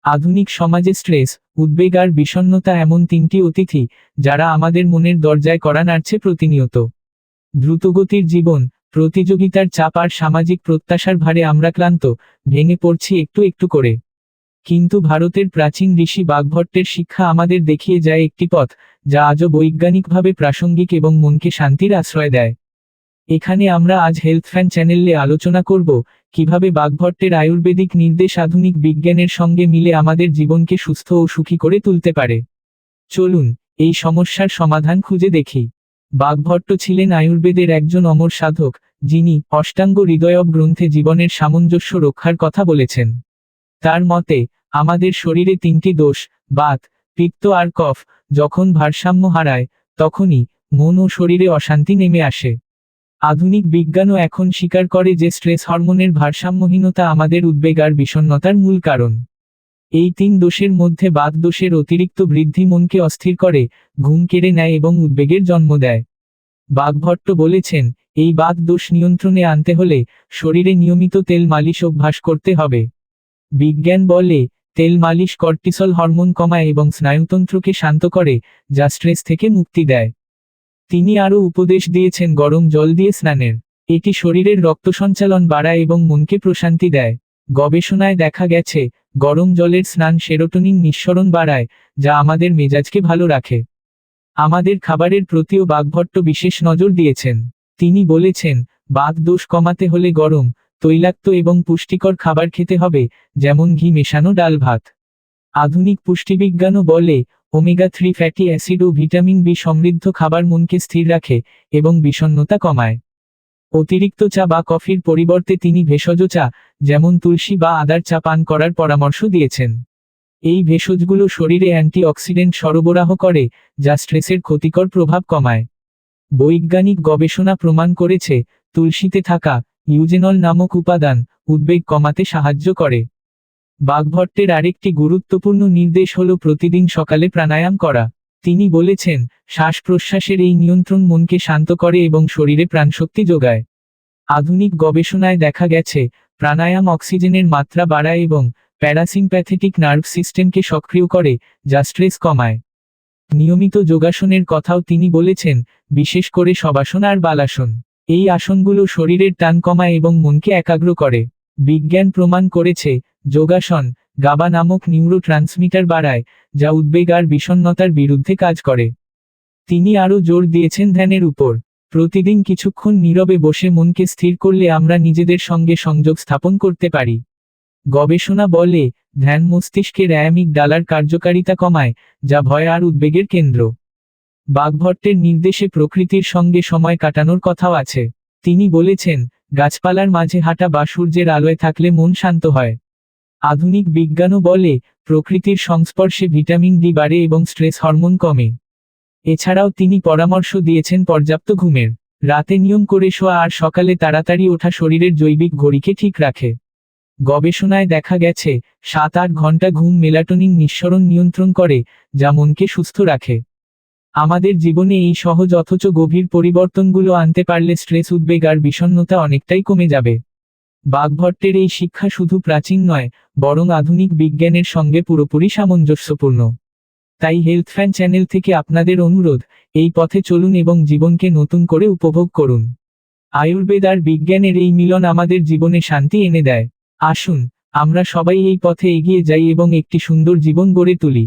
আধুনিক সমাজে স্ট্রেস, উদ্বেগ আর বিষণ্ণতা এমন তিনটি অতিথি যারা আমাদের মনের দরজায় কড়া নাড়ছে প্রতিনিয়ত। দ্রুতগতির জীবন, প্রতিযোগিতার চাপ আর সামাজিক প্রত্যাশার ভারে আমরা ক্লান্ত, ভেঙে পড়ছি একটু একটু করে। কিন্তু ভারতের প্রাচীন ঋষি বাগভট্টের শিক্ষা আমাদের দেখিয়ে যায় একটি পথ, যা আজও বৈজ্ঞানিকভাবে প্রাসঙ্গিক এবং মনকে শান্তির আশ্রয় দেয়। এখানে আমরা আজ হেলথ ফ্যান চ্যানেলে আলোচনা করব কিভাবে বাগভট্টের আয়ুর্বেদিক নির্দেশ আধুনিক বিজ্ঞানের সঙ্গে মিলে আমাদের জীবনকে সুস্থ ও সুখী করে তুলতে পারে। চলুন এই সমস্যার সমাধান খুঁজে দেখি। বাগভট্ট ছিলেন আয়ুর্বেদের একজন অমর সাধক, যিনি অষ্টাঙ্গ হৃদয়ব গ্রন্থে জীবনের সামঞ্জস্য রক্ষার কথা বলেছেন। তার মতে, আমাদের শরীরে তিনটি দোষ, বাত, পিত্ত আর কফ, যখন ভারসাম্য হারায়, তখনই মন ও শরীরে অশান্তি নেমে আসে। আধুনিক বিজ্ঞানও এখন স্বীকার করে যে স্ট্রেস হরমোনের ভারসাম্যহীনতা আমাদের উদ্বেগ আর বিষণ্ণতার মূল কারণ। এই তিন দোষের মধ্যে বাত দোষের অতিরিক্ত বৃদ্ধি মনকে অস্থির করে, ঘুম কেড়ে নেয় এবং উদ্বেগের জন্ম দেয়। বাগভট্ট বলেছেন, এই বাত দোষ নিয়ন্ত্রণে আনতে হলে শরীরে নিয়মিত তেল মালিশ অভ্যাস করতে হবে। বিজ্ঞান বলে, তেল মালিশ কর্টিসল হরমোন কমায় এবং স্নায়ুতন্ত্রকে শান্ত করে, যা স্ট্রেস থেকে মুক্তি দেয়। তিনি আরও উপদেশ দিয়েছেন গরম জল দিয়ে স্নানের। এটি শরীরের রক্ত সঞ্চালন বাড়ায় এবং মনকে প্রশান্তি দেয়। গবেষণায় দেখা গেছে, গরম জলের স্নান সেরোটোনিন নিঃসরণ বাড়ায়, যা আমাদের মেজাজকে ভালো রাখে। আমাদের খাবারের প্রতিও বাগভট্ট বিশেষ নজর দিয়েছেন। তিনি বলেছেন, বাত দোষ কমাতে হলে গরম, তৈলাক্ত এবং পুষ্টিকর খাবার খেতে হবে, যেমন ঘি মেশানো ডাল ভাত। আধুনিক পুষ্টিবিজ্ঞানও বলে, ওমেগা-3 ফ্যাটি অ্যাসিড ও ভিটামিন বি সমৃদ্ধ খাবার মনকে স্থির রাখে এবং বিষণ্ণতা কমায়। অতিরিক্ত চা বা কফির পরিবর্তে তিনি ভেষজ চা, যেমন তুলসী বা আদার চা পান করার পরামর্শ দিয়েছেন। এই ভেষজগুলো শরীরে অ্যান্টিঅক্সিডেন্ট সরবরাহ করে, যা স্ট্রেসের ক্ষতিকর প্রভাব কমায়। বৈজ্ঞানিক গবেষণা প্রমাণ করেছে, তুলসীতে থাকা ইউজেনল নামক উপাদান উদ্বেগ কমাতে সাহায্য করে। বাগভট্টের আরেকটি গুরুত্বপূর্ণ নির্দেশ হল প্রতিদিন সকালে প্রাণায়াম করা। তিনি বলেছেন, শ্বাস প্রশ্বাসের এই নিয়ন্ত্রণ মনকে শান্ত করে এবং শরীরে প্রাণশক্তি যোগায়। আধুনিক গবেষণায় দেখা গেছে, প্রাণায়াম অক্সিজেনের মাত্রা বাড়ায় এবং প্যারাসিম্প্যাথেটিক নার্ভ সিস্টেমকে সক্রিয় করে, যা স্ট্রেস কমায়। নিয়মিত যোগাসনের কথাও তিনি বলেছেন, বিশেষ করে শবাসন আর বালাসন। এই আসনগুলো শরীরের টান কমায় এবং মনকে একাগ্র করে। বিজ্ঞান প্রমাণ করেছে, যোগাসন গাবা নামক নিউরো ট্রান্সমিটার বাড়ায়, যা উদ্বেগ আর বিষণ্ণতার বিরুদ্ধে কাজ করে। তিনি আরও জোর দিয়েছেন ধ্যানের উপর। প্রতিদিন কিছুক্ষণ নীরবে বসে মনকে স্থির করলে আমরা নিজেদের সঙ্গে সংযোগ স্থাপন করতে পারি। গবেষণা বলে, ধ্যান মস্তিষ্কের অ্যামিগডালার কার্যকারিতা কমায়, যা ভয় আর উদ্বেগের কেন্দ্র। বাগভট্টের নির্দেশে প্রকৃতির সঙ্গে সময় কাটানোর কথাও আছে। তিনি বলেছেন, গাছপালার মাঝে হাঁটা বা সূর্যের আলোয় থাকলে মন শান্ত হয়। আধুনিক বিজ্ঞানও বলে, প্রকৃতির সংস্পর্শে ভিটামিন ডি বাড়ে এবং স্ট্রেস হরমোন কমে। এছাড়াও তিনি পরামর্শ দিয়েছেন পর্যাপ্ত ঘুমের। রাতে নিয়ম করে শোয়া আর সকালে তাড়াতাড়ি ওঠা শরীরের জৈবিক ঘড়িকে ঠিক রাখে। গবেষণায় দেখা গেছে, 7-8 ঘন্টা ঘুম মেলাটোনিন নিঃসরণ নিয়ন্ত্রণ করে, যা মনকে সুস্থ রাখে। আমাদের জীবনে এই সহজ অথচ গভীর পরিবর্তনগুলো আনতে পারলে স্ট্রেস, উদ্বেগ আর বিষণ্ণতা অনেকটাই কমে যাবে। বাগভট্টের এই শিক্ষা শুধু প্রাচীন নয়, বরং আধুনিক বিজ্ঞানের সঙ্গে পুরোপুরি সামঞ্জস্যপূর্ণ। তাই হেলথ ফ্যান চ্যানেল থেকে আপনাদের অনুরোধ, এই পথে চলুন এবং জীবনকে নতুন করে উপভোগ করুন। আয়ুর্বেদ আর বিজ্ঞানের এই মিলন আমাদের জীবনে শান্তি এনে দেয়। আসুন আমরা সবাই এই পথে এগিয়ে যাই এবং একটি সুন্দর জীবন গড়ে তুলি।